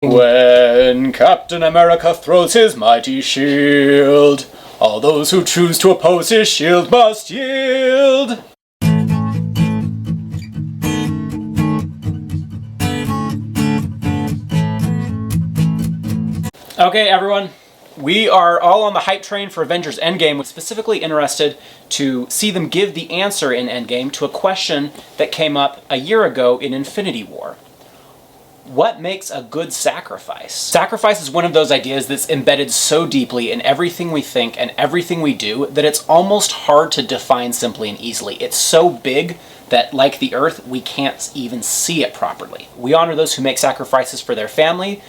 When Captain America throws his mighty shield, all those who choose to oppose his shield must yield. Okay, everyone. We are all on the hype train for Avengers Endgame. We're specifically interested to see them give the answer in Endgame to a question that came up a year ago in Infinity War. What makes a good sacrifice? Sacrifice is one of those ideas that's embedded so deeply in everything we think and everything we do that it's almost hard to define simply and easily. It's so big that, like the Earth, we can't even see it properly. We honor those who make sacrifices for their family,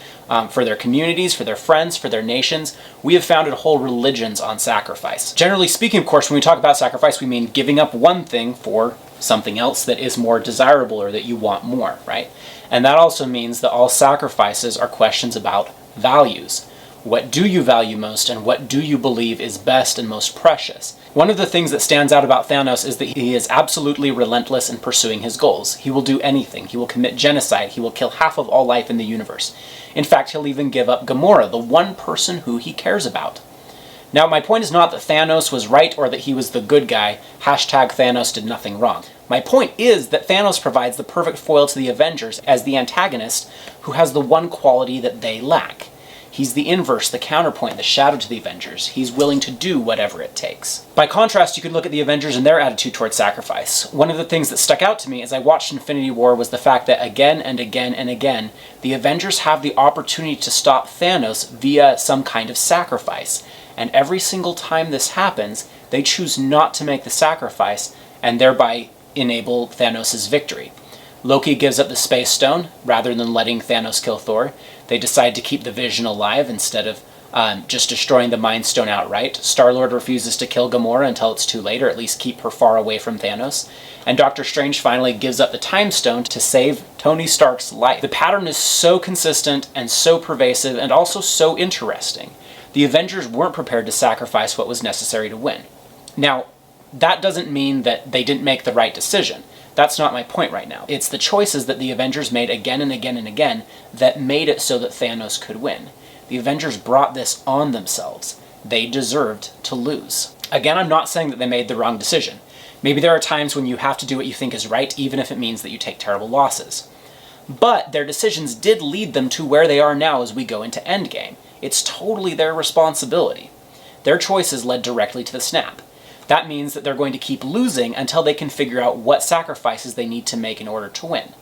for their communities, for their friends, for their nations. We have founded whole religions on sacrifice. Generally speaking, of course, when we talk about sacrifice, we mean giving up one thing for something else that is more desirable or that you want more, right? And that also means that all sacrifices are questions about values. What do you value most, and what do you believe is best and most precious? One of the things that stands out about Thanos is that he is absolutely relentless in pursuing his goals. He will do anything. He will commit genocide. He will kill half of all life in the universe. In fact, he'll even give up Gamora, the one person who he cares about. Now, my point is not that Thanos was right or that he was the good guy. Hashtag Thanos did nothing wrong. My point is that Thanos provides the perfect foil to the Avengers as the antagonist who has the one quality that they lack. He's the inverse, the counterpoint, the shadow to the Avengers. He's willing to do whatever it takes. By contrast, you can look at the Avengers and their attitude towards sacrifice. One of the things that stuck out to me as I watched Infinity War was the fact that again and again and again, the Avengers have the opportunity to stop Thanos via some kind of sacrifice. And every single time this happens, they choose not to make the sacrifice and thereby enable Thanos' victory. Loki gives up the Space Stone rather than letting Thanos kill Thor. They decide to keep the Vision alive instead of just destroying the Mind Stone outright. Star-Lord refuses to kill Gamora until it's too late, or at least keep her far away from Thanos. And Doctor Strange finally gives up the Time Stone to save Tony Stark's life. The pattern is so consistent and so pervasive and also so interesting. The Avengers weren't prepared to sacrifice what was necessary to win. Now, that doesn't mean that they didn't make the right decision. That's not my point right now. It's the choices that the Avengers made again and again and again that made it so that Thanos could win. The Avengers brought this on themselves. They deserved to lose. Again, I'm not saying that they made the wrong decision. Maybe there are times when you have to do what you think is right, even if it means that you take terrible losses. But their decisions did lead them to where they are now as we go into Endgame. It's totally their responsibility. Their choices led directly to the snap. That means that they're going to keep losing until they can figure out what sacrifices they need to make in order to win.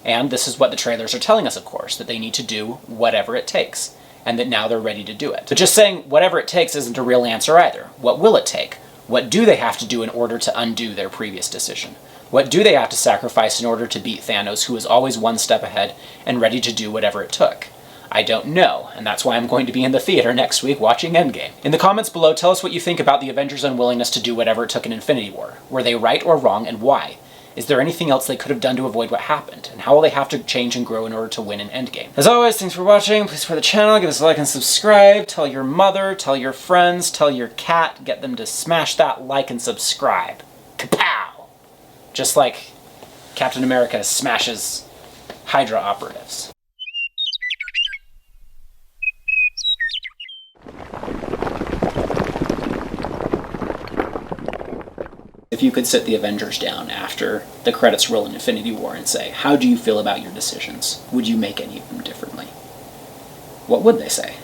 And this is what the trailers are telling us, of course, that they need to do whatever it takes, and that now they're ready to do it. But just saying whatever it takes isn't a real answer either. What will it take? What do they have to do in order to undo their previous decision? What do they have to sacrifice in order to beat Thanos, who is always one step ahead and ready to do whatever it took? I don't know, and that's why I'm going to be in the theater next week watching Endgame. In the comments below, tell us what you think about the Avengers' unwillingness to do whatever it took in Infinity War. Were they right or wrong, and why? Is there anything else they could have done to avoid what happened? And how will they have to change and grow in order to win in Endgame? As always, thanks for watching. Please support the channel, give us a like and subscribe. Tell your mother, tell your friends, tell your cat. Get them to smash that like and subscribe. Kapow! Just like Captain America smashes Hydra operatives. If you could sit the Avengers down after the credits roll in Infinity War and say, how do you feel about your decisions? Would you make any of them differently? What would they say?